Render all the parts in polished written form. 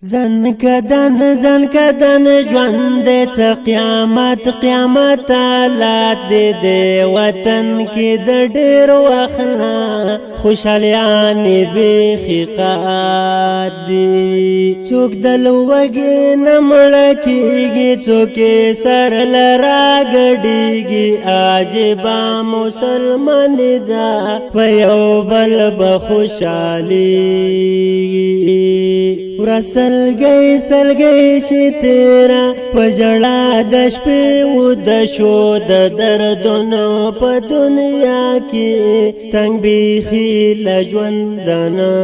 زن کدن ژوند دې څه قیامت حالات دې وطن کې د ډېر وخت نه خوشالیان بیخي قات دي څوک د لوږې نه مړ کېږي څوک سر لرا ګډېږي عجیبه مسلمان ده په یو بل به خوشحالېږي سلګۍ شي تیرا په ژړا د شپې وده شو د دردونو په دنیا کې تنګ بیخي له ژوندانه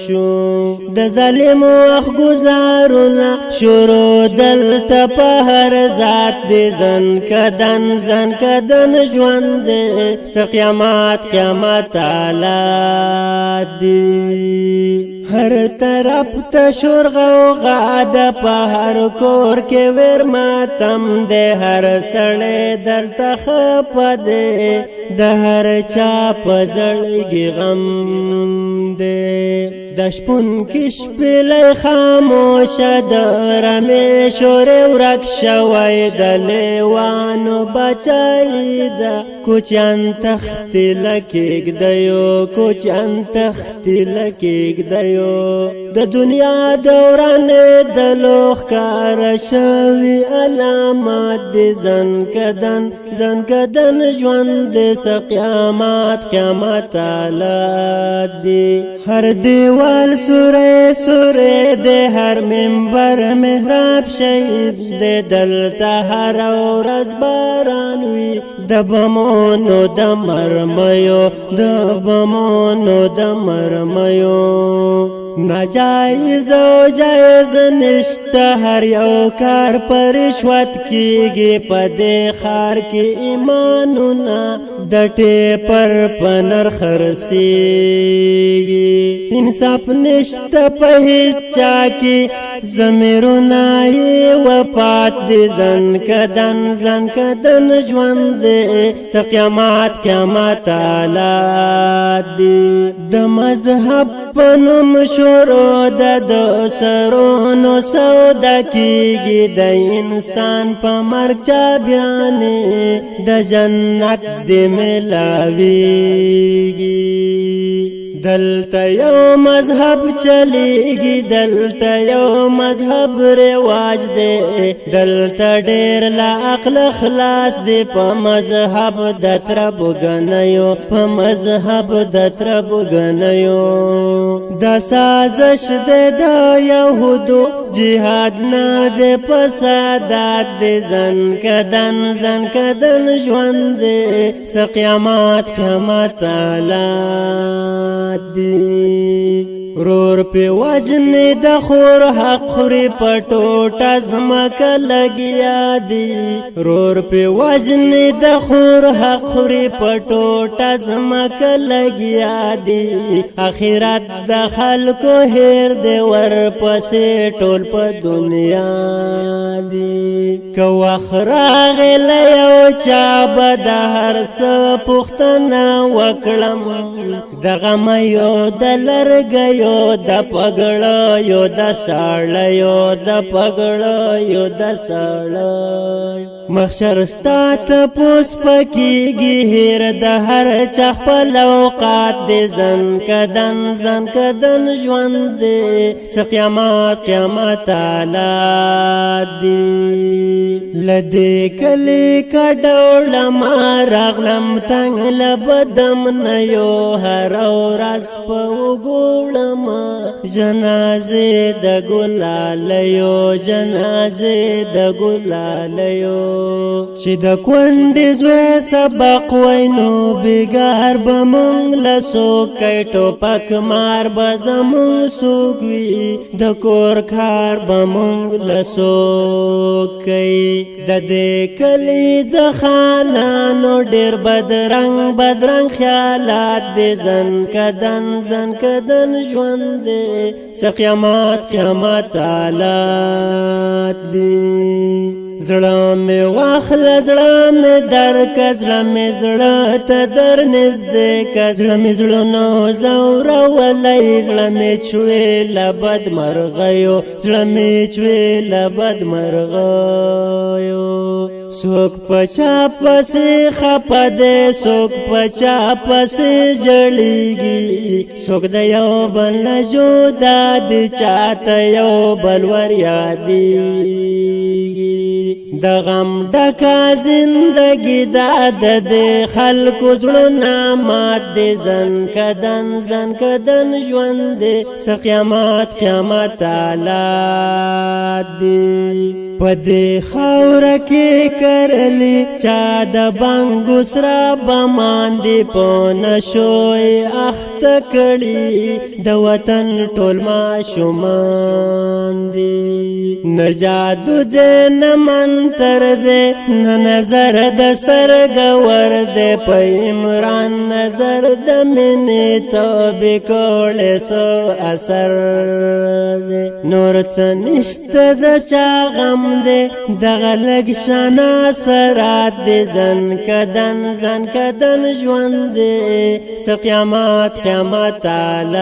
شو د ظالمو وخت ګزارونه شروع دلته په هر ذات دې زن کدن ژوند دې څه قیامت حالات دي هر طرف ته شور غوغا ده په هر کور کې ور ماتم ده هر سړی درته خفه ده د هر چا په زړګي غم ده د شپون کې شپېلۍ خاموشه ده رمې شورې ورک شوی د لیوانو بچی ده کوچیان تختې لکېږدیو د دنیا دوران د لوخ کار شوی علامات دې زن کدن ژوند دې څه قیامت حالات دي هر دیوال سورې دې هر منبر محراب شهید دې دلته هر ورځ باران وي د بمونو د مرمیو ناجایز او جایز نشته هر یو کار پر رشوت کیږي په دې ښار کې ایمانونه د ټیپر په نرخ رسیږي انصاف نشته په هیڅ چا کې ضمیرونه یې وفات دي زن کدن ژوند دې څه قیامت حالات دي د مذهب په نوم شروع د سرونو سودا کیږي د انسان په مرګ چا بیانې د جنت دې ملاویږي دلته یو مذهب چلیږي دلته یو مذهب رواج دی دلته ډېر لا عقل خلاص دی په مذهب د ترب غنیو د سازش دی د یهودو جهاد نه دی فسادات دی زن کدن ژوند دی څه قیامت حالات رور پی وجن د خور حق خوري پټوټه زمکه لګیا دی رور پی وجن د خور حق خوري پټوټه زمکه لګیا دی اخرت د خلکو هیر دی ور پسې ټول په دنیا دی کو اخراغ له یو چا بد هر څه پښتنه وکړم دغه مې د لرګیو د پګړو یو د ساړه محشر ستا ته پوس پکېږي هیر د هر چا خپل اوقات دې زن کدن ژوند دې څه قیامت حالات دي لدې کلی کډوړم راغلم تنګ لبدم نه یو هر ورځ په وګوړم جنازې د ګلالیو چې د کونډې زوی سبق وینو بیګار به مونږ له څوکۍ ټوپک مار به زمونږ څوک وي د کور کار به مونږ له څوکۍ د دې کلي د خانانو ډېر بدرنګ خیالات دې زن کدن ژوند دې څه قیامت حالات دي زړه مې واخله زړه مې درکه زړه مې زړه ته در نږدې که زړه مې زړونو ځورولی زړه مې چوې له بدمرغیو زړه مې چوې له بدمرغیو څوک په چا پسې خفه دی څوک په چا پسې ژړېږي څوک د یو بل نه جدا دي چاته یو بل ور یادېږي د غم ډکه زندګي دا د دې خلکو زړونه مات دي زن کدن ژوند دی څه قیامت حالات دي په دې خاوره کې کرلي چا د بنګو سره بمان دي په نشو یې اخته کړي د وطن ټول ماشومان دي نه جادو دی نه منتر دی نه نظر د سترګه ور دی په عمران نظر د مینې توبې کړې څه اثر دی نور څه نشته د چا غم دے دغه لږ شانه سرات دې زن کدن ژوند دې څه قیامت حالات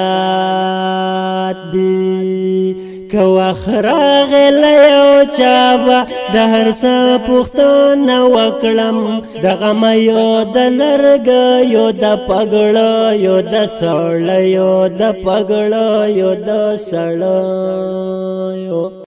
دي که وخت راغی له یو چا به د هر څه پوښتنه وکړم د غمه یو د لرګیو د پګړیو د سړیو د پګړیو د سړیو